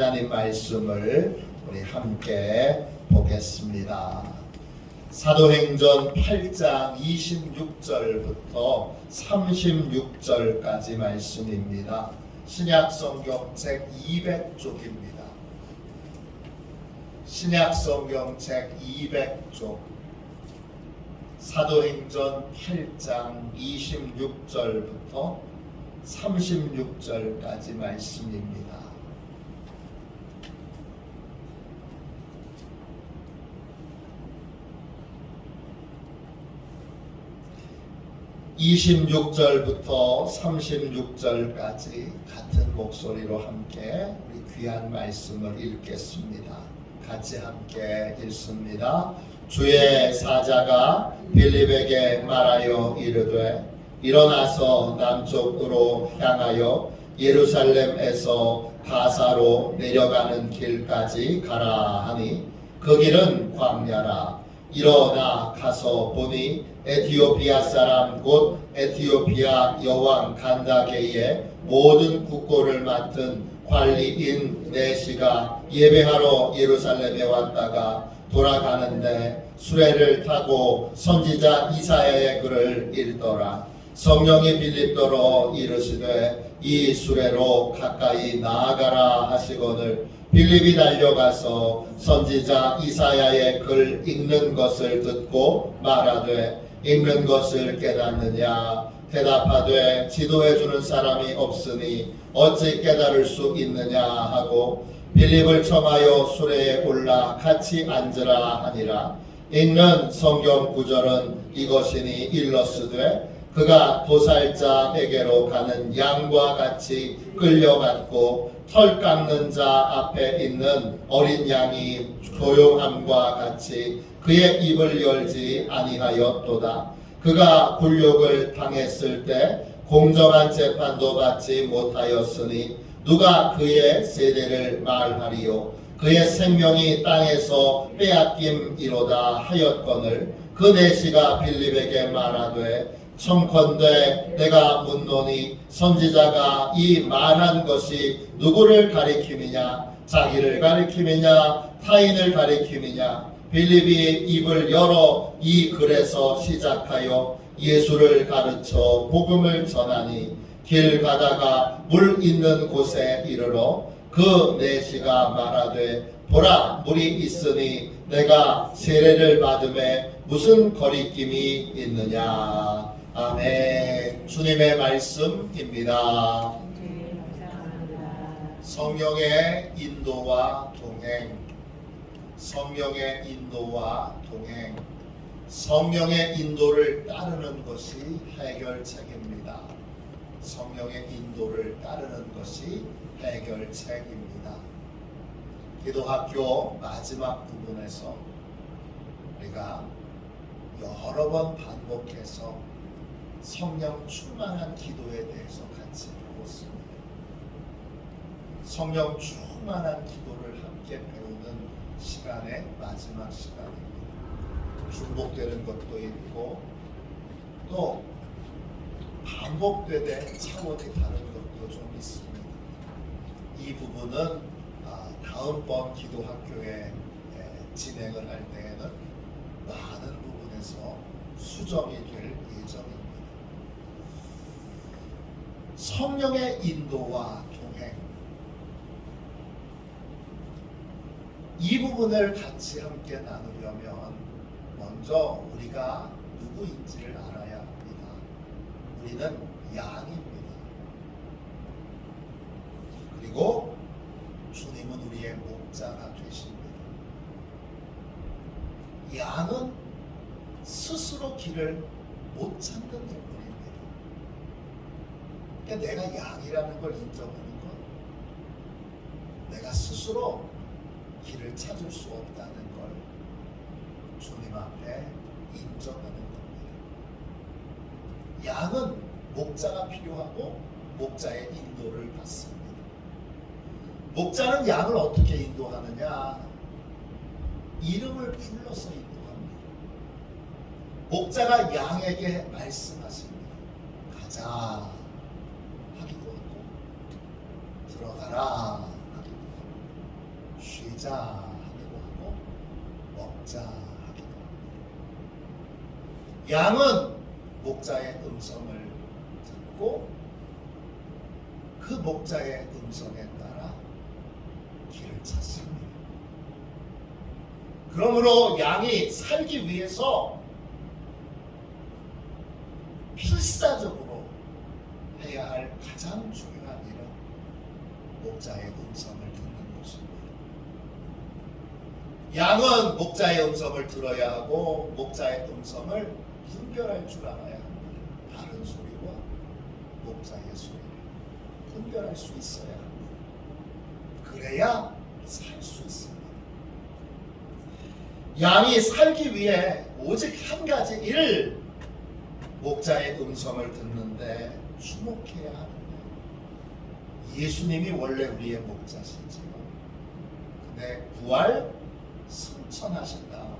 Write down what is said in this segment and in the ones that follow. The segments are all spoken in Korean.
하나님 말씀을 우리 함께 보겠습니다. 사도행전 8장 26절부터 36절까지 말씀입니다. 신약성경 책 200쪽입니다. 신약성경 책 200쪽 사도행전 8장 26절부터 36절까지 말씀입니다. 26절부터 36절까지 같은 목소리로 함께 우리 귀한 말씀을 읽겠습니다. 같이 함께 읽습니다. 주의 사자가 빌립에게 말하여 이르되 일어나서 남쪽으로 향하여 예루살렘에서 가사로 내려가는 길까지 가라 하니 그 길은 광야라. 일어나 가서 보니 에티오피아 사람 곧 에티오피아 여왕 간다게의 모든 국고를 맡은 관리인 네시가 예배하러 예루살렘에 왔다가 돌아가는데 수레를 타고 선지자 이사야의 글을 읽더라. 성령이 빌립더러 이르시되 이 수레로 가까이 나아가라 하시거늘 빌립이 달려가서 선지자 이사야의 글 읽는 것을 듣고 말하되 읽는 것을 깨닫느냐 대답하되 지도해 주는 사람이 없으니 어찌 깨달을 수 있느냐 하고 빌립을 청하여 수레에 올라 같이 앉으라 하니라. 읽는 성경 구절은 이것이니 일러스되 그가 도살자에게로 가는 양과 같이 끌려갔고 털 깎는 자 앞에 있는 어린 양이 조용함과 같이 그의 입을 열지 아니하였도다. 그가 굴욕을 당했을 때 공정한 재판도 받지 못하였으니 누가 그의 세대를 말하리요. 그의 생명이 땅에서 빼앗김이로다 하였거늘 그 내시가 빌립에게 말하되 청컨대 내가 묻노니 선지자가 이 말한 것이 누구를 가리킴이냐 자기를 가리킴이냐 타인을 가리킴이냐. 빌립이 입을 열어 이 글에서 시작하여 예수를 가르쳐 복음을 전하니 길 가다가 물 있는 곳에 이르러 그 내시가 말하되 보라 물이 있으니 내가 세례를 받음에 무슨 거리낌이 있느냐. 아멘. 주님의 말씀입니다. 성령의 인도와 동행, 성령의 인도와 동행, 성령의 인도를 따르는 것이 해결책입니다. 성령의 인도를 따르는 것이 해결책입니다. 기도학교 마지막 부분에서 우리가 여러 번 반복해서 성령 충만한 기도에 대해서 같이 배웠습니다. 성령 충만한 기도를 함께 배우는 시간의 마지막 시간입니다. 중복되는 것도 있고 또 반복되되 차원이 다른 것도 좀 있습니다. 이 부분은 다음번 기도학교에 진행을 할 때에는 많은 부분에서 수정이 될 예정입니다. 성령의 인도와 동행, 이 부분을 같이 함께 나누려면 먼저 우리가 누구인지를 알아야 합니다. 우리는 양입니다. 그리고 주님은 우리의 목자가 되십니다. 양은 스스로 길을 못 찾는 동물입니다. 그러니까 내가 양이라는 걸 인정하는 것, 내가 스스로 길을 찾을 수 없다는 걸 주님 앞에 인정하는 겁니다. 양은 목자가 필요하고 목자의 인도를 받습니다. 목자는 양을 어떻게 인도하느냐? 이름을 불러서 인도합니다. 목자가 양에게 말씀하십니다. 가자 하기도 하고 들어가라 하기도 하고 쉬자 하기도 하고 먹자 하기도 합니다. 양은 목자의 음성을 듣고 그 목자의 음성에 따라 길을 찾습니다. 그러므로 양이 살기 위해서 필사적으로 해야 할 가장 중요한 일은 목자의 음성을 듣는 것입니다. 양은 목자의 음성을 들어야 하고 목자의 음성을 분별할 줄 알아야 합니다. 다른 소리와 목자의 소리를 분별할 수 있어야 합니다. 그래야 살 수 있습니다. 양이 살기 위해 오직 한 가지 일, 목자의 음성을 듣는데 주목해야 하는데, 예수님이 원래 우리의 목자시지만 근데 부활 승천하신 다음에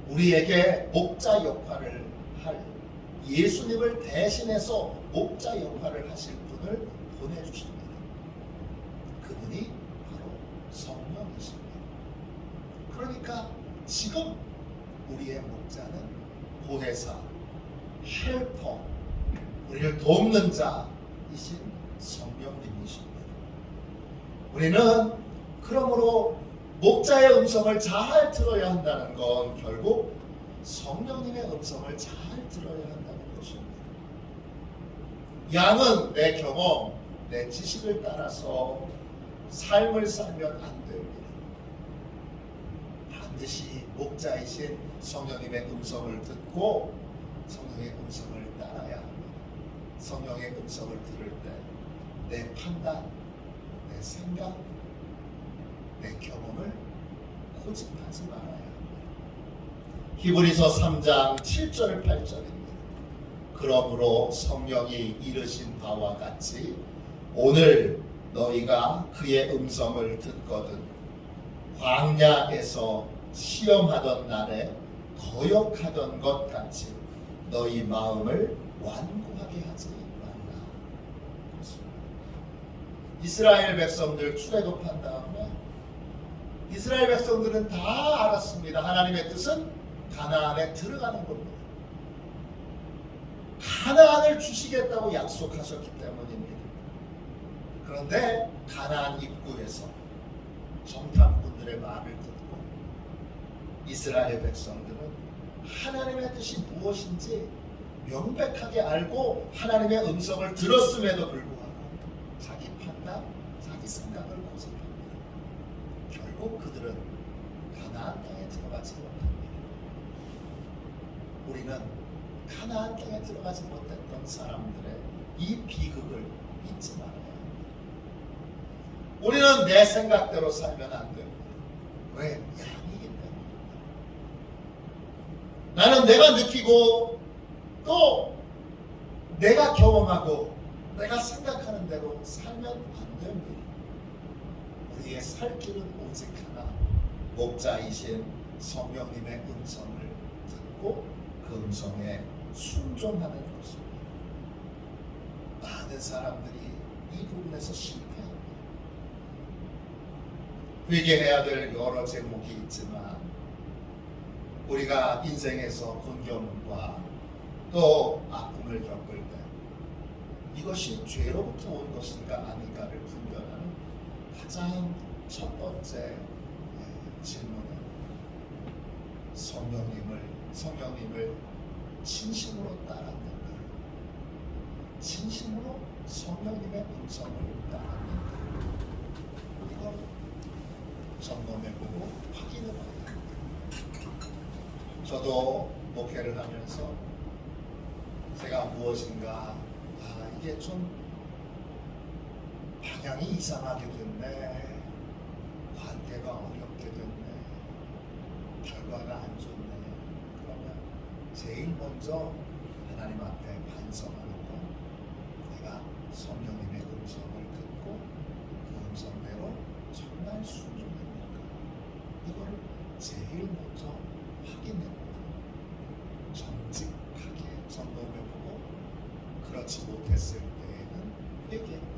우리에게 목자 역할을 할, 예수님을 대신해서 목자 역할을 하실 분을 보내주십니다. 그분이 바로 성령이십니다. 그러니까 지금 우리의 목자는 보혜사, 헬퍼, 우리를 돕는 자이신 성령님이십니다. 우리는 그러므로 목자의 음성을 잘 들어야 한다는 건 결국 성령님의 음성을 잘 들어야 한다는 것입니다. 양은 내 경험, 내 지식을 따라서 삶을 살면 안 됩니다. 반드시 목자이신 성령님의 음성을 듣고 성령의 음성을 따라야 합니다. 성령의 음성을 들을 때 내 판단, 내 생각, 내 경험을 고집하지 말아야 합니다. 히브리서 3장 7절 8절입니다. 그러므로 성령이 이르신 바와 같이 오늘 너희가 그의 음성을 듣거든 광야에서 시험하던 날에 거역하던 것 같이 너희 마음을 완고하게 하지 말라. 이스라엘 백성들 출애굽한 다음에 이스라엘 백성들은 다 알았습니다. 하나님의 뜻은 가나안에 들어가는 겁니다. 가나안을 주시겠다고 약속하셨기 때문입니다. 그런데 가나안 입구에서 정탐꾼들의 말을 듣고 이스라엘 백성들은 하나님의 뜻이 무엇인지 명백하게 알고 하나님의 음성을 들었음에도 불구하고 자기 판단, 자기 생각을 고집합니다. 결국 그들은 가나안 땅에 들어가지 못합니다. 우리는 가나안 땅에 들어가지 못했던 사람들의 이 비극을 잊지 말아야 합니다. 우리는 내 생각대로 살면 안 됩니다. 왜? 양이기 때문입니다. 나는 내가 느끼고 또 내가 경험하고 내가 생각하는 대로 살면 안 됩니다. 우리의 살 길은 오직 하나, 목자이신 성령님의 음성을 듣고 그 음성에 순종하는 것입니다. 많은 사람들이 이 부분에서 실패합니다. 회개해야 될 여러 제목이 있지만 우리가 인생에서 곤경과 또 아픔을 겪을 때 이것이 죄로부터 온 것인가 아닌가를 분별하는 가장 첫 번째 질문은 성령님을 진심으로 따랐는가, 진심으로 성령님의 음성을 따랐는가, 이걸 점검해보고 확인해봐야 합니다. 저도 목회를 하면서 제가 무엇인가 이게 좀 방향이 이상하게 됐네, 관계가 어렵게 됐네, 결과가 안 좋네. 그러면 제일 먼저 하나님 앞에 반성하는 건 내가 성령님의 음성을 듣고 그 음성대로 정말 순종했는가, 이걸 제일 먼저 확인해보고 정직하게 점검해보고 그렇지 못했을 때에는 회개합니다.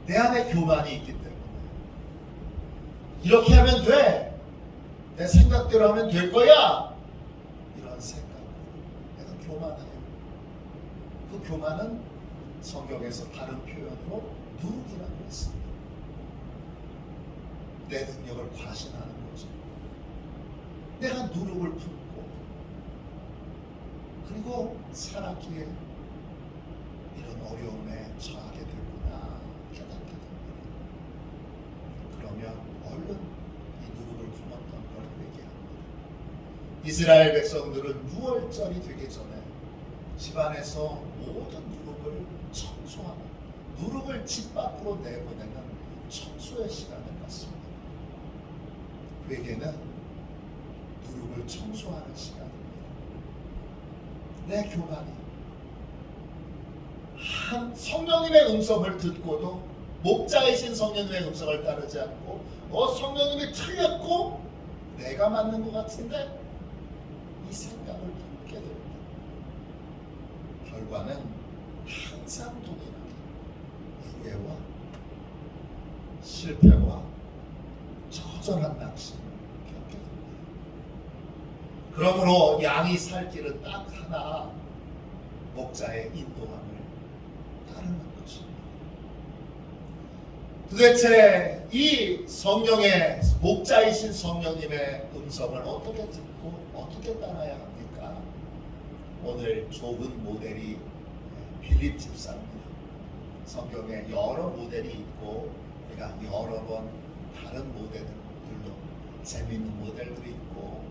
내 안에 교만이 있기 때문에 이렇게 하면 돼, 내 생각대로 하면 될 거야, 이런 생각으로 내가 교만해요. 그 교만은 성경에서 다른 표현으로 누룩이라고 했습니다. 내 능력을 과신하는 거죠. 내가 누룩을 품고 그리고 살았기에 이런 어려움에 처하게 되구나 깨닫게 됩니다. 그러면 얼른 이 누룩을 품었던 걸 회개합니다. 이스라엘 백성들은 6월절이 되기 전에 집안에서 모든 누룩을 청소하는, 누룩을 집 밖으로 내보내는 청소의 시간을 갖습니다. 회개는 누룩을 청소하는 시간입니다. 내 교만이 한 성령님의 음성을 듣고도 목자이신 성령님의 음성을 따르지 않고 성령님이 틀렸고 내가 맞는 것 같은데 이 생각을 품게 됩니다. 결과는 항상 동일하게 후회와 실패와 처절한 낙심을 겪게 됩니다. 그러므로 양이 살 길은 딱 하나, 목자의 인도함을 따르는 것입니다. 도대체 이 성령의 목자이신 성령님의 음성을 어떻게 듣고 어떻게 따라야 합니까? 오늘 좋은 모델이 빌립 집사입니다. 성경에 여러 모델이 있고 우리가 여러 번 다른 모델들로 재미있는 모델들이 있고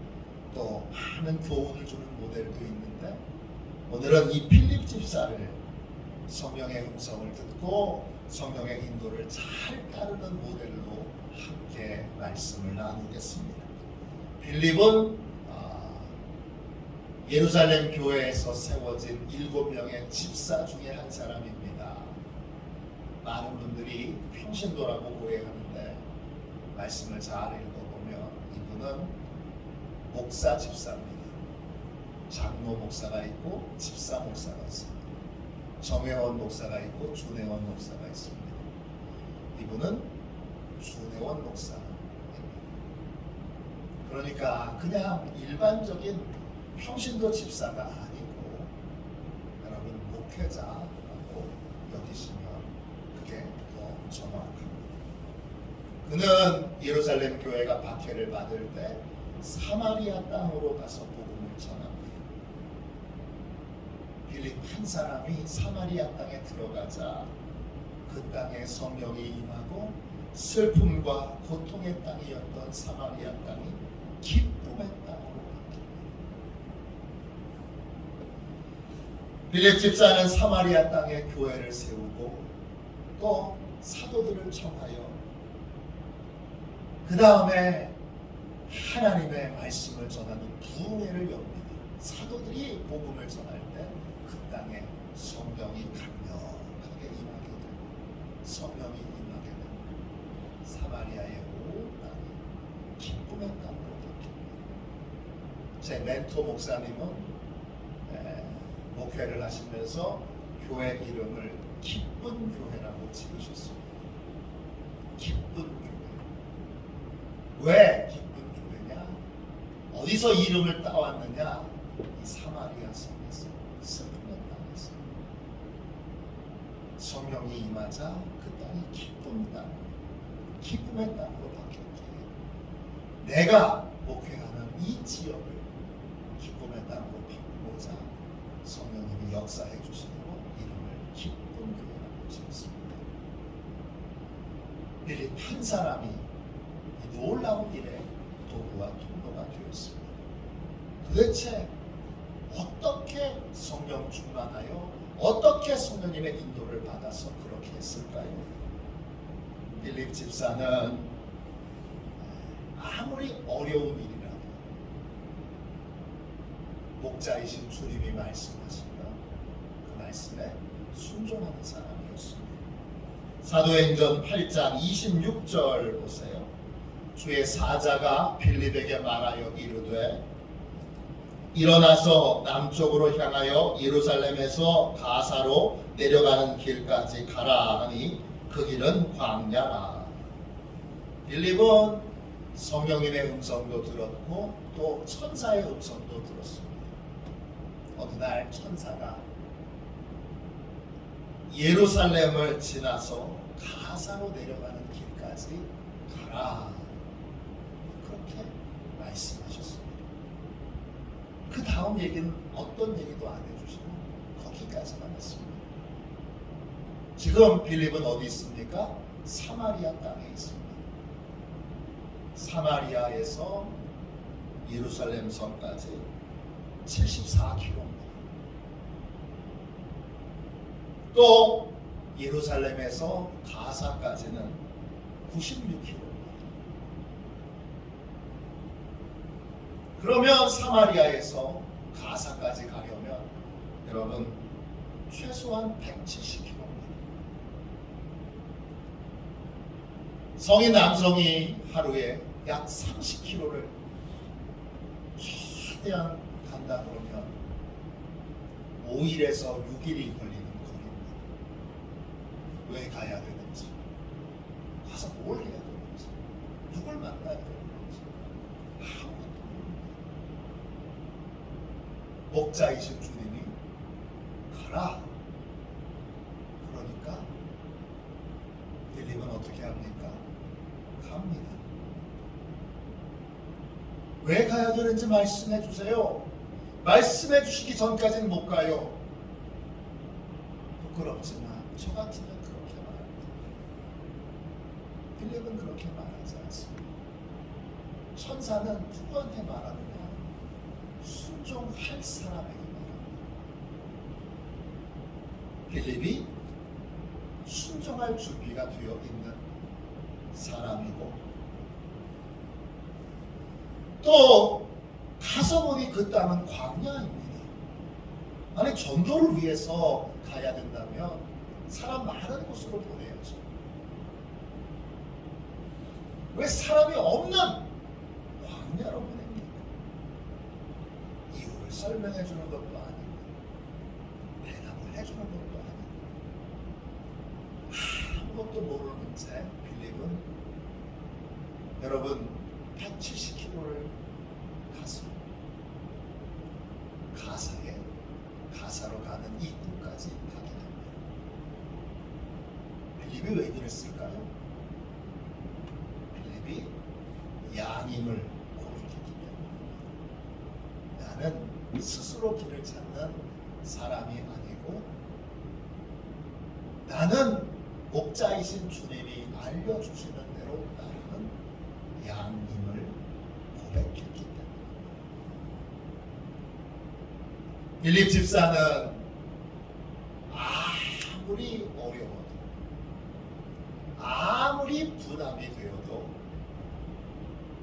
또 많은 교훈을 주는 모델도 있는데 오늘은 이 빌립 집사를 성령의 음성을 듣고 성령의 인도를 잘 따르는 모델로 함께 말씀을 나누겠습니다. 빌립은 예루살렘 교회에서 세워진 7명의 집사 중에 한 사람입니다. 많은 분들이 평신도라고 오해하는데 말씀을 잘 읽어보면 이분은 목사 집사입니다. 장로 목사가 있고 집사 목사가 있습니다. 정회원 목사가 있고 준회원 목사가 있습니다. 이분은 준회원 목사입니다. 그러니까 그냥 일반적인 평신도 집사가 아니고 여러분 목회자라고 여기시면 그게 더 정확합니다. 그는 예루살렘 교회가 박해를 받을 때 사마리아 땅으로 가서 복음을 전합니다. 빌립 한 사람이 사마리아 땅에 들어가자 그 땅에 성령이 임하고 슬픔과 고통의 땅이었던 사마리아 땅이 기쁨의 땅으로 빌립 집사는 사마리아 땅에 교회를 세우고 또 사도들을 청하여 그 다음에 하나님의 말씀을 전하는 부흥회를 엽니다. 사도들이 복음을 전할 때 그 땅에 성령이 강력하게 임하게 되고 성령이 임하게 되고 사마리아의 온 땅이 기쁨의 땅으로 바뀝니다. 제 멘토 목사님은 목회를 하시면서 교회 이름을 기쁜 교회라고 지으셨습니다. 기쁜 교회. 왜 기쁜 교회냐? 어디서 이름을 따왔느냐? 이 사마리아 성에서 슬픔의 땅에서 성령이 임하자 그 땅이 기쁜 땅, 기쁨의 땅으로 바뀌었기에 내가 목회하는 이 지역을 기쁨의 땅으로 바꾸고자 성령님이 역사해 주시고 이름을 기쁜 교회라고 지었습니다. 빌립 한 사람이 이 놀라운 일에 도구와 통로가 되었습니다. 도대체 어떻게 성령 충만하여 어떻게 성령님의 인도를 받아서 그렇게 했을까요? 빌립 집사는 아무리 어려운 일이라도 목자이신 주님이 말씀하시면 그 말씀에 순종하는 사람이었습니다. 사도행전 8장 26절 보세요. 주의 사자가 빌립에게 말하여 이르되 일어나서 남쪽으로 향하여 예루살렘에서 가사로 내려가는 길까지 가라 하니 그 길은 광야라. 빌립은 성령님의 음성도 들었고 또 천사의 음성도 들었습니다. 어느 날 천사가 예루살렘을 지나서 가사로 내려가는 길까지 가라, 그렇게 말씀하셨습니다. 그 다음 얘기는 어떤 얘기도 안 해주시고 거기까지만 했습니다. 지금 빌립은 어디 있습니까? 사마리아 땅에 있습니다. 사마리아에서 예루살렘 성까지 74km, 또 예루살렘에서 가사까지는 96km. 그러면 사마리아에서 가사까지 가려면 여러분 최소한 170km. 성인 남성이 하루에 약 30km를 최대한 간다 그러면 5일에서 6일이 걸리는 거리입니다. 왜 가야 되는지, 가서 뭘 해야 되는지, 누굴 만나야 되는지 아무것도 모릅니다. 목자이신 주님이 가라, 그러니까 빌립은 어떻게 합니까? 갑니다. 왜 가야 되는지 말씀해 주세요. 말씀해 주시기 전까지는 못 가요. 부끄럽지만 저 같으면 그렇게 말합니다. 빌립은 그렇게 말하지 않습니다. 천사는 누구한테 말하느냐? 순종할 사람에게 말합니다. 빌립이 순종할 준비가 되어 있는 사람이고, 또 가서 보니 그 땅은 광야입니다. 아니, 전도를 위해서 가야 된다면 사람 많은 곳으로 보내야죠. 왜 사람이 없는 광야로 보냅니까? 이유를 설명해 주는 것도 아니고 대답을 해주는 것도 아니고 아무것도 모르는 채 빌립은 여러분 170km를 가서 가사로 가는 입구까지 가게 됩니다. 빌립이 왜 그랬을까요? 빌립이 양임을 고백했기 때문입니다. 나는 스스로 길을 찾는 사람이 아니고 나는 목자이신 주님이 알려주시는 대로 따르는 양임을 고백했기 때문입니다. 빌립 집사는 아무리 어려워도 아무리 부담이 되어도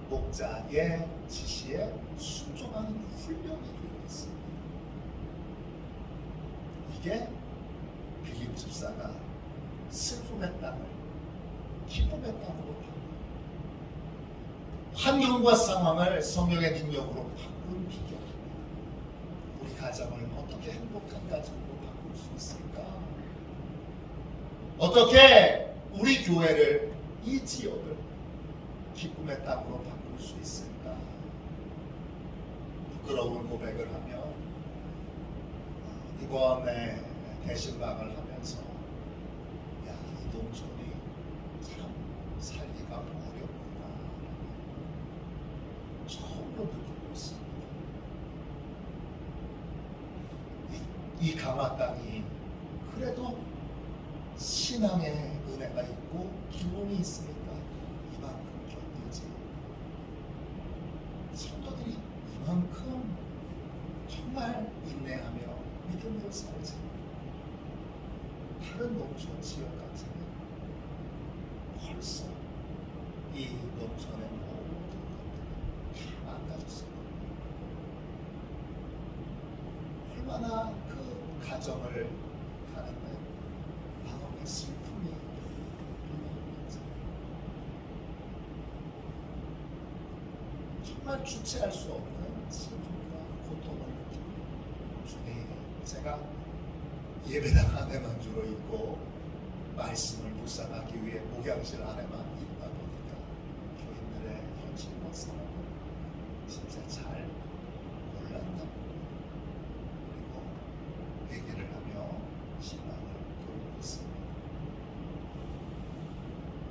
목자의 지시에 순종하는 훈련이 되어 있습니다. 이게 빌립 집사가 슬픔의 땅을 기쁨의 땅으로 바꾼, 환경과 상황을 성령의 능력으로 바꾼 비결입니다. 우리 가정을 어떻게 행복한 가정으로 바꿀 수 있을까? 어떻게 우리 교회를, 이 지역을 기쁨의 땅으로 바꿀 수 있을까? 부끄러운 고백을 하며 이번에 대신방을 하면서 이 농촌이 참 살기가 어렵구나 처음으로 느끼고 있습니다. 이 강화 땅이 그래도 신앙의 은혜가 있고 기쁨이 있으니까 이만큼 견디지, 성도들이 이만큼 정말 인내하며 믿음으로 살지, 다른 농촌 지역 같으면 벌써 이 농촌의 모든 것들이 다 망가졌을 겁니다. 얼마나 그 가정을 가는데 마음의 슬픔이 있는지, 정말 주체할 수 없는 슬픔과 고통을 느끼고, 주님, 제가 예배당 안에만 주로 있고 말씀을 묵상하기 위해 목양실 안에만 있다 보니까 교인들의 현실 목사는 진짜 잘 몰랐나. 그리고 회개를 하며 신앙을 돌고 있습니다.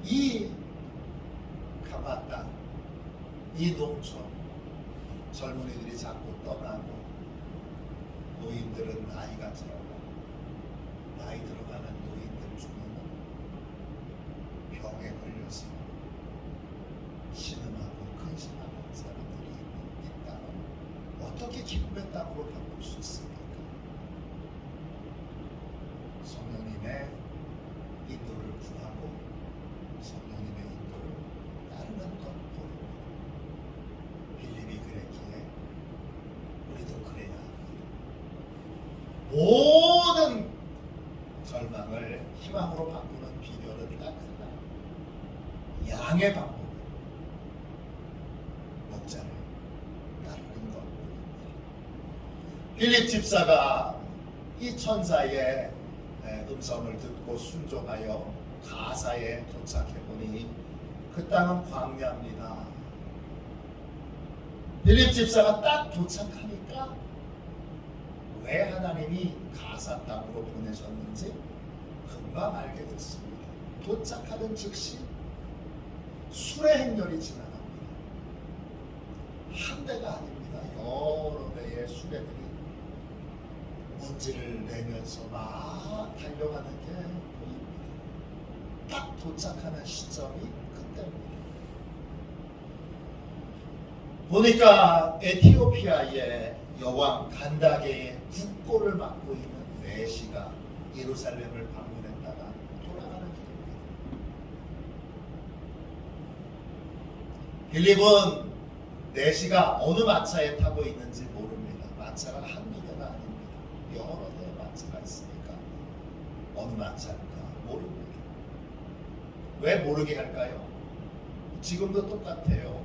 이 가마땅, 이 농촌, 젊은이들이 자꾸 떠나고 노인들은 나이가 들어가고 나이 들어가는 노인들 중에는 병에 걸려서 신음하고 근심하는 사람들이 있다면 어떻게 기쁨의 땅으로 바꿀 수 있습니까? 성령님의 인도를 구하고 성령님의 인도를 따르는 것뿐입니다. 빌립이 그랬기에 우리도 그래야 합니다. 모든 절망을 희망으로 바꾸는 비결은 딱 하나, 양의 방법, 목자를 따르는 것뿐입니다. 빌립 집사가 이 천사의 음성을 듣고 순종하여 가사에 도착해보니 그 땅은 광야입니다. 빌립 집사가 딱 도착하니까 왜 하나님이 가사 땅으로 보내셨는지 금방 알게 됐습니다. 도착하던 즉시 수레 행렬이 지나갑니다. 한 대가 아닙니다. 여러 대의 수레들이 먼지를 내면서 막 달려가는 게 보입니다. 딱 도착하는 시점이 그때입니다. 보니까 에티오피아의 여왕 간다게의 국고를 맡고 있는 내시가 예루살렘을 방문했다가 돌아가는 길입니다. 빌립은 내시가 어느 마차에 타고 있는지 모릅니다. 마차가 한두 대가 아닙니다. 여러 대의 마차가 있으니까 어느 마차인가 모릅니다. 왜 모르게 할까요? 지금도 똑같아요.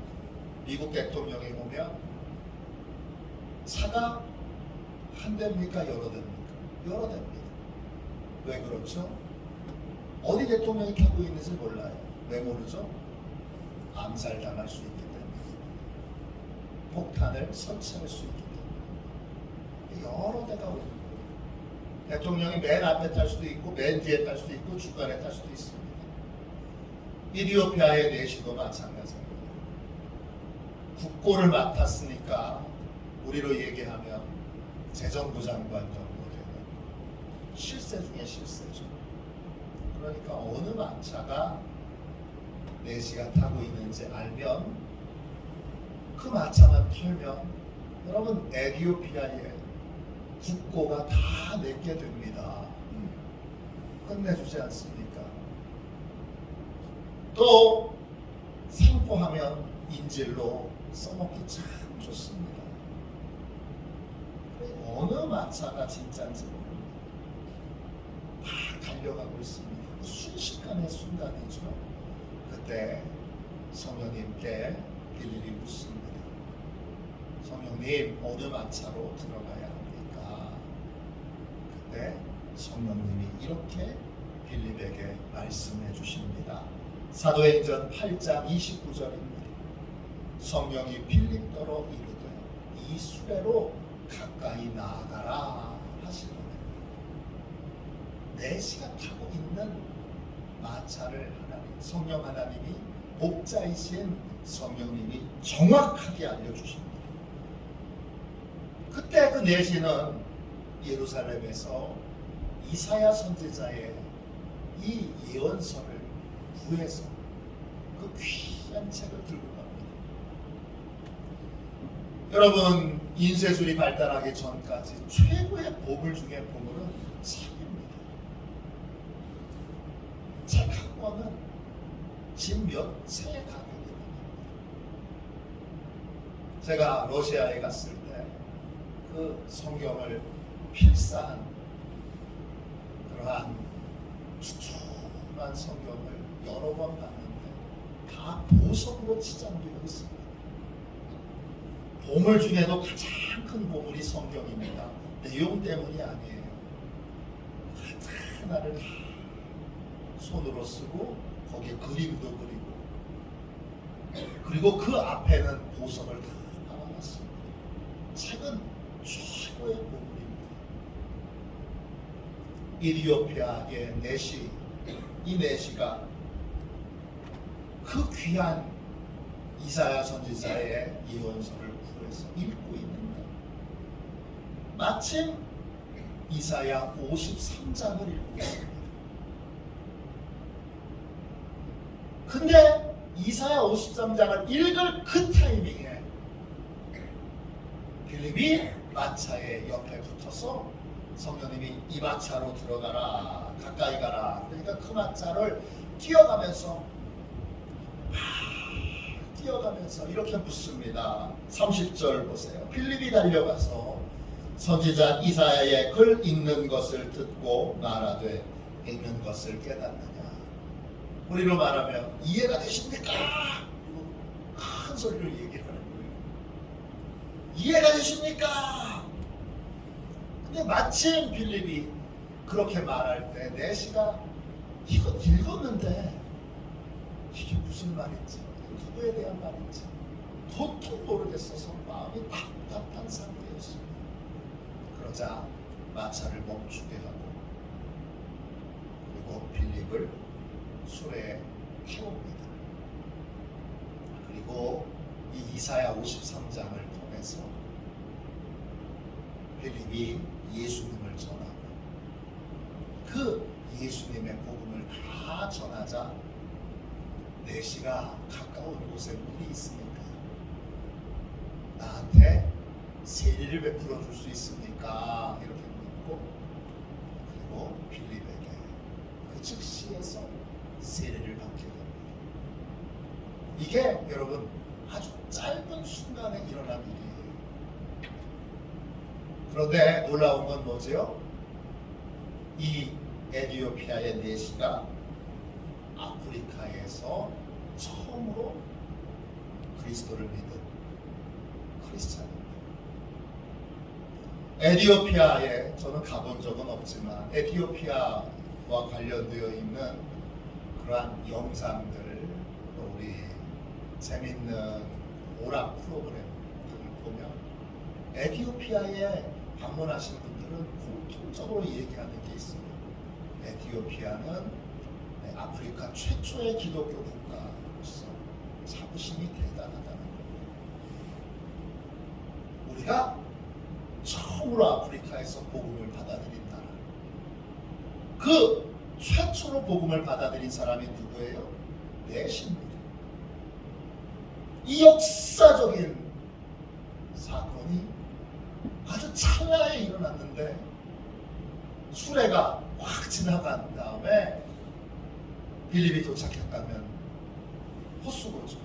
미국 대통령이 보면 차가 한 대입니까? 여러 대입니까? 여러 대입니다. 왜 그렇죠? 어디 대통령이 타고 있는지 몰라요. 왜 모르죠? 암살당할 수 있기 때문에, 폭탄을 설치할 수 있기 때문에 여러 대가 오는 거예요. 대통령이 맨 앞에 탈 수도 있고 맨 뒤에 탈 수도 있고 중간에 탈 수도 있습니다. 이디오피아의 내시도 마찬가지입니다. 국고를 맡았으니까 우리로 얘기하면 재정부 장관 정도 되는 실세 중에 실세죠. 그러니까 어느 마차가 내시가 타고 있는지 알면 그 마차만 털면 여러분 에티오피아의 국고가 다 내게 됩니다. 끝내주지 않습니까? 또 상포하면 인질로 써먹기 참 좋습니다. 어느 마차가 진짜인지 모릅니다. 다 달려가고 있습니다. 순식간의 순간이죠. 그때 성령님께 빌립이 묻습니다. 성령님, 어느 마차로 들어가야 합니까? 그때 성령님이 이렇게 빌립에게 말씀해 주십니다. 사도행전 8장 29절입니다. 성령이 빌립더러 이르되 이 수레로 가까이 나아가라 하시더니 내시가 타고 있는 마차를 성령 하나님이 목자이신 성령님이 정확하게 알려주십니다. 그때 그 내시는 예루살렘에서 이사야 선지자의 이 예언서를 구해서 그 귀한 책을 들고 갑니다. 여러분, 인쇄술이 발달하기 전까지 최고의 보물 중에 보물은 책입니다. 책 한 권은 집 몇 채의 가격이 됩니다. 제가 러시아에 갔을 때 그 성경을 필사한 그러한 추툼한 성경을 여러 번 봤는데 다 보석으로 치장되어 있습니다. 보물 중에도 가장 큰 보물이 성경입니다. 내용 때문이 아니에요. 하나를 다 손으로 쓰고 거기에 그림도 그리고 그리고 그 앞에는 보석을 다 박아놨습니다. 책은 최고의 보물입니다. 이디오피아의 내시, 이 내시가 그 귀한 이사야 선지자의 예언서를 구해서 읽고 있는데 마침 이사야 53장을 읽고 있습니다. 근데 이사야 53장을 읽을 그 타이밍에 빌립이 마차의 옆에 붙어서 성령님이 이 마차로 들어가라, 가까이 가라. 그러니까 그 마차를 뛰어가면서 이렇게 묻습니다. 30절 보세요. 빌립이 달려가서 선지자 이사야의 글 읽는 것을 듣고 말하되 읽는 것을 깨닫느냐. 우리로 말하면 이해가 되십니까? 큰 소리로 얘기를 하는 거예요. 이해가 되십니까? 근데 마침 빌립이 그렇게 말할 때 내시가 이거 읽었는데 이게 무슨 말인지 누구에 대한 말인지 도통 모르겠어서 마음이 답답한 상태였습니다. 그러자 마차를 멈추게 하고 그리고 빌립을 수레에 태웁니다. 그리고 이 이사야 53장을 통해서 빌립이 예수님을 전하고 그 예수님의 복음을 다 전하자 내시가 가까운 곳에 물이 있으니까 나한테 세례를 베풀어 줄 수 있습니까? 이렇게 묻고 그리고 빌립에게 그 즉시에서 세례를 받게 됩니다. 이게 여러분 아주 짧은 순간에 일어난 일이에요. 그런데 놀라운 건 뭐죠? 이 에티오피아의 내시가 아프리카에서 처음으로 그리스도를 믿은 크리스찬입니다. 에티오피아에 저는 가본 적은 없지만 에티오피아와 관련되어 있는 그러한 영상들, 또 우리 재밌는 오락 프로그램들을 보면 에티오피아에 방문하신 분들은 공통적으로 얘기하는 게 있어요. 에티오피아는 아프리카 최초의 기독교 국가로서 자부심이 대단하다는 거예요. 우리가 처음으로 아프리카에서 복음을 받아들인 나라. 그 최초로 복음을 받아들인 사람이 누구예요? 내시입니다. 이 역사적인 사건이 아주 찰나에 일어났는데 수레가 확 지나간 다음에 빌립이 도착했다면 헛수고죠.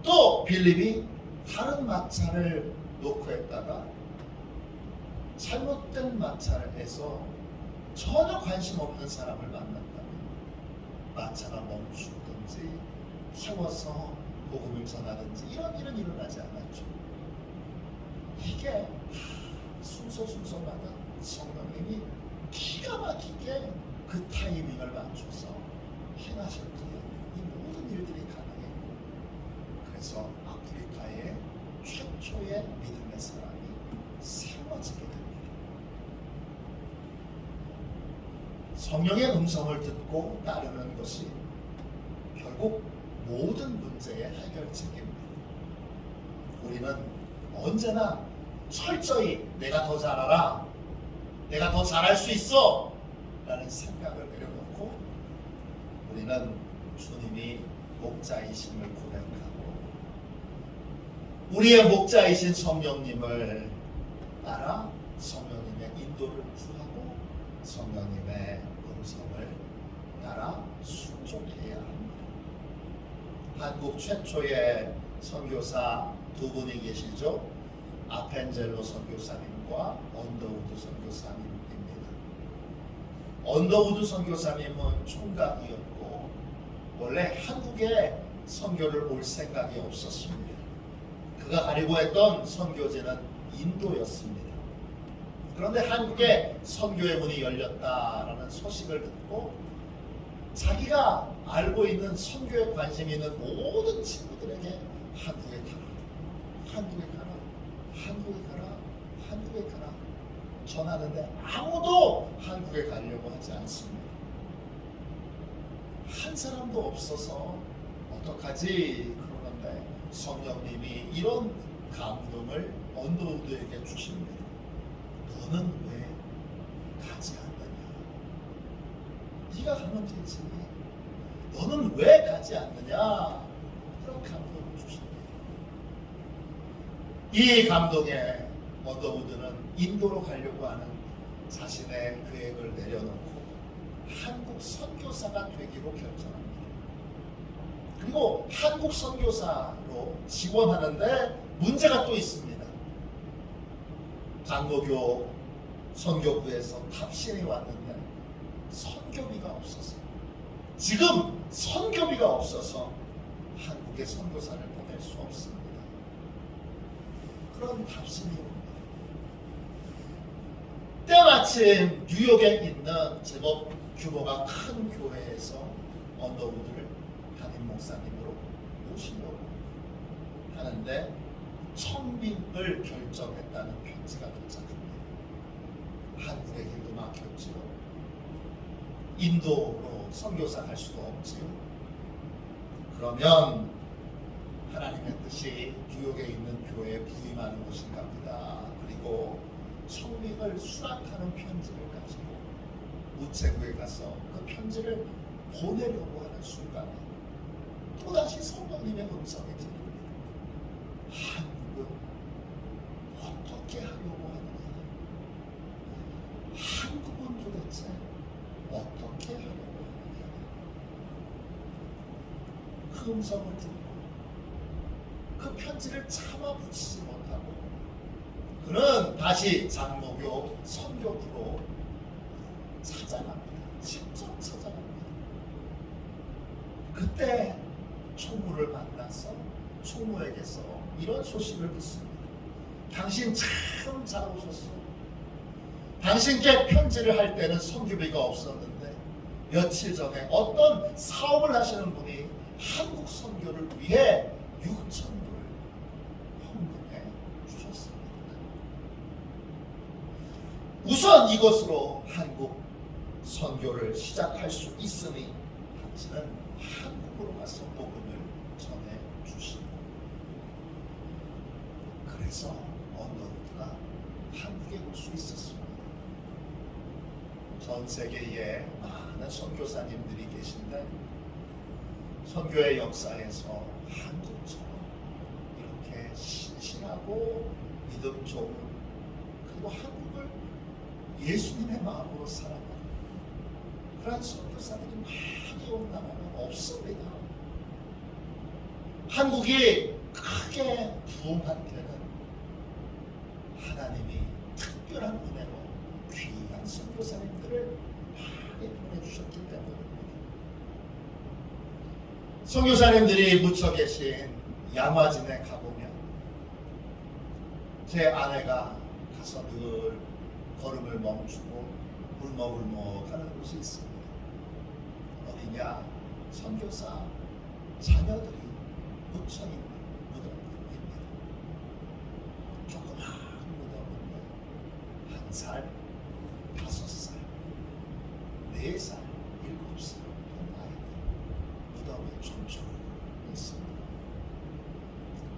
또 빌립이 다른 마차를 놓고 했다가 잘못된 마차에서 전혀 관심 없는 사람을 만났다면 마차가 멈추든지 태워서 복음을 전하든지 이런 일은 일어나지 않았죠. 이게 순서마다 성령님이 기가 막히게 그 타이밍을 맞춰서 행하셨기에 이 모든 일들이 가능해요. 그래서 아프리카의 최초의 믿음의 사람이 세워지게 됩니다. 성령의 음성을 듣고 따르는 것이 결국 모든 문제의 해결책입니다. 우리는 언제나 철저히 내가 더 잘 알아, 내가 더 잘할 수 있어 라는 생각을 내려놓고 우리는 주님이 목자이심을 고백하고 우리의 목자이신 성령님을 따라 성령님의 인도를 구하고 성령님의 음성을 따라 순종해야 합니다. 한국 최초의 선교사 두 분이 계시죠. 아펜젤로 선교사님과 언더우드 선교사님입니다. 언더우드 선교사님은 총각이었고 원래 한국에 선교를 올 생각이 없었습니다. 그가 가려고 했던 선교지는 인도였습니다. 그런데 한국에 선교의 문이 열렸다라는 소식을 듣고 자기가 알고 있는 선교에 관심 있는 모든 친구들에게 한국에 가라, 한국에 가라, 한국에 가라, 한국에 가라 전하는데 아무도 한국에 가려고 하지 않습니다. 한 사람도 없어서 어떡하지 그러는데 성령님이 이런 감동을 언더우드에게 주십니다. 너는 왜 가지 않느냐? 네가 가면 되지. 너는 왜 가지 않느냐? 그런 감동을 주십니다. 이 감동에 언더우드는 인도로 가려고 하는 자신의 계획을 내려놓고 한국 선교사가 되기로 결정합니다. 그리고 한국 선교사로 지원하는데 문제가 또 있습니다. 장로교 선교부에서 답신이 왔는데 선교비가 없어서, 지금 선교비가 없어서 한국에 선교사를 보낼 수 없습니다. 그런 답신이 옵니다. 때마침 뉴욕에 있는 제법 규모가 큰 교회에서 언더우드를 담임 목사님으로 모시려고 하는데 청빙을 결정했다는 편지가 도착합니다. 한국의 길도 막혔지요. 인도로 선교사 갈 수도 없지요. 그러면 하나님의 뜻이 뉴욕에 있는 교회에 부임하는 것인가 보다. 그리고 청빙을 수락하는 편지를 가지고 우체국에 가서 그 편지를 보내려고 하는 순간에 또다시 성령님의 음성이 들립니다. 한국은 어떻게 하려고 하느냐? 한국은 도대체 어떻게 하려고 하느냐? 그 음성을 듣고 그 편지를 참아 붙이지 못하고 그는 다시 장로교 선교부로 찾아갑니다. 직접 찾아갑니다. 그때 총무를 만나서 총무에게서 이런 소식을 듣습니다. 당신 참 잘 오셨어. 당신께 편지를 할 때는 선교비가 없었는데 며칠 전에 어떤 사업을 하시는 분이 한국 선교를 위해 6,000불 헌금해 주셨습니다. 우선 이것으로 한국 선교를 시작할 수 있으니 당신은 한국으로 가서 복음을 전해 주시고, 그래서 언더우드가 한국에 올 수 있었습니다. 전 세계에 많은 선교사님들이 계신데 선교의 역사에서 한국처럼 이렇게 신실하고 믿음 좋은, 그리고 한국을 예수님의 마음으로 사랑하는 그런 선교사들이 많이 온 나라는 없습니다. 한국이 크게 부흥한 때는 하나님이 특별한 은혜로 귀한 선교사님들을 많이 보내주셨기 때문입니다. 선교사님들이 묻혀 계신 양화진에 가보면 제 아내가 가서 늘 걸음을 멈추고 울먹울먹 하는 곳이 있습니다. 어디냐? 선교사 자녀들이 묻혀 있는 무덤입니다. 조그마한 무덤인데 1살, 5살, 4살, 7살 한 아이들 무덤에 촘촘히 있습니다.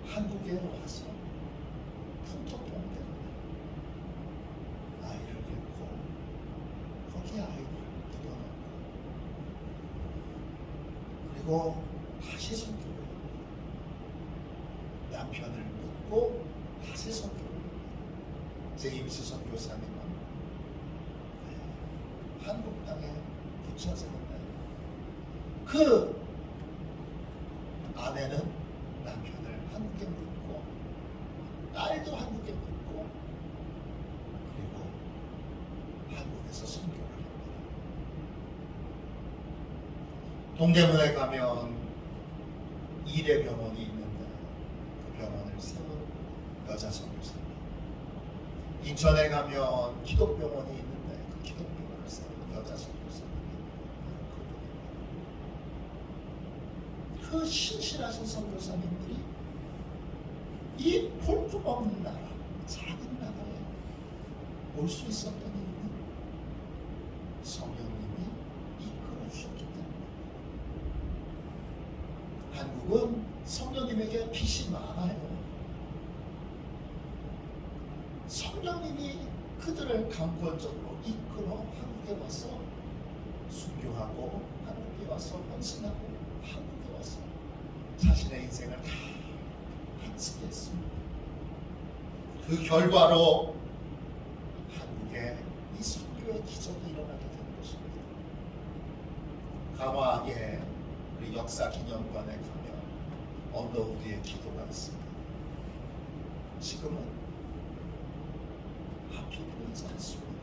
한국에 와서 풍토병 때문에 아이를 잃고 거기에 아이를 묻어놓고 그리고 다시 선교를 남편을 묻고 다시 선교를 제임스 선교사님은 한국 땅에 묻혀지는데 그 아내는 남편을 한국에 묻고 딸도 한국에 묻고 그리고 한국에서 선교를 합니다. 동대문에 가면 이대병원이 있는데 그 병원을 세운 여자 선교사님, 인천에 가면 기독병원이 있는데 그 기독병원을 세운 여자 선교사님, 그 신실하신 선교사님들이 이 볼품없는 나라, 작은 나라에 올 수 있었던 이유는 성령님이 이끌어 주셨기 때문에. 한국은 성령님에게 빚이 많아요. 성령님이 그들을 강권적으로 이끌어 한국에 와서 순교하고 한국에 와서 헌신하고 한국에 와서 자신의 인생을 다 바치게 했습니다. 그 결과로 한국에 이 선교의 기적이 일어나게 된 것입니다. 강화의 우리 역사 기념관에 가면 언더우드의 기도가 있습니다. 지금은 앞이 보이지 않습니다.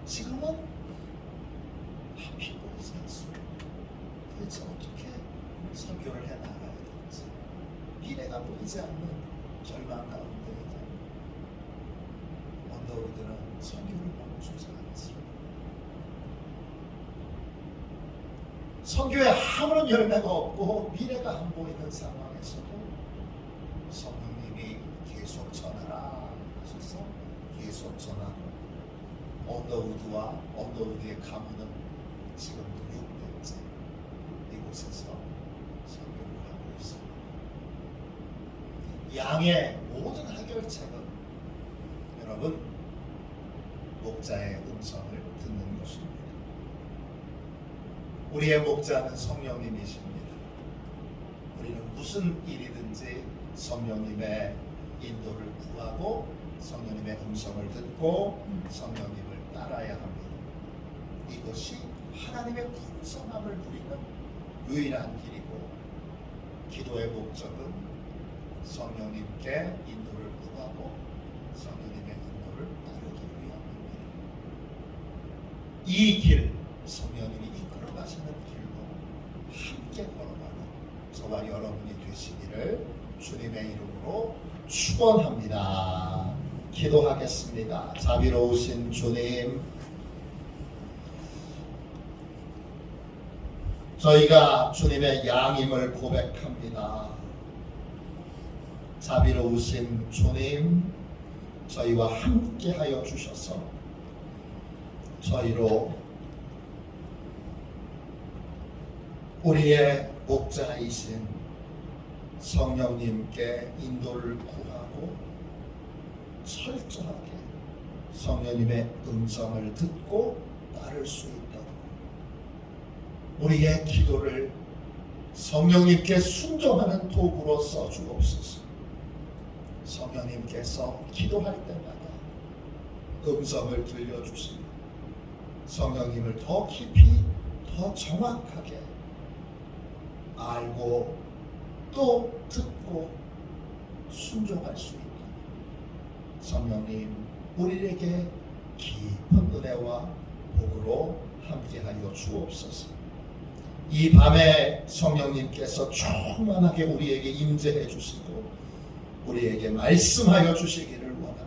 지금은 앞이 보이지 않습니다. 도대체 어떻게 선교를 해나가야 되는지, 미래가 보이지 않는 절망 가운데 언더우드는 선교를 멈추지 않았습니다. 선교에 아무런 열매가 없고 미래가 안 보이는 상황에서도 성령님이 계속 전하라 하셔서 계속 전하고, 언더우드와 언더우드의 가문은 지금도 600째 이곳에서 선교를 하고 있습니다. 양의 모든 해결책은 여러분 목자의 음성을 듣는 것입니다. 우리의 목자는 성령님이십니다. 우리는 무슨 일이든지 성령님의 인도를 구하고 성령님의 음성을 듣고 성령님을 따라야 합니다. 이것이 하나님의 풍성함을 누리는 유일한 길이고, 기도의 목적은 성령님께 인도를 구하고 성령님의 인도를 따르기 위함입니다. 이 길, 성령님이 이끌어 가시는 길로 함께 걸어가는 저와 여러분이 되시기를 주님의 이름으로 축원합니다. 기도하겠습니다. 자비로우신 주님, 저희가 주님의 양임을 고백합니다. 자비로우신 주님, 저희와 함께하여 주셔서 저희로 우리의 목자이신 성령님께 인도를 구하고 철저하게 성령님의 음성을 듣고 따를 수 있도록 우리의 기도를 성령님께 순종하는 도구로 써주옵소서. 성령님께서 기도할 때마다 음성을 들려주시고 성령님을 더 깊이 더 정확하게 알고 또 듣고 순종할 수 있도록 성령님 우리에게 깊은 은혜와 복으로 함께하여 주옵소서. 이 밤에 성령님께서 충만하게 우리에게 임재해 주시고 우리에게 말씀하여 주시기를 원합니다.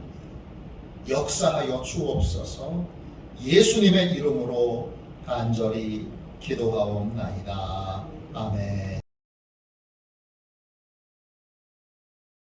역사하여 주옵소서. 예수님의 이름으로 간절히 기도하옵나이다. 아멘.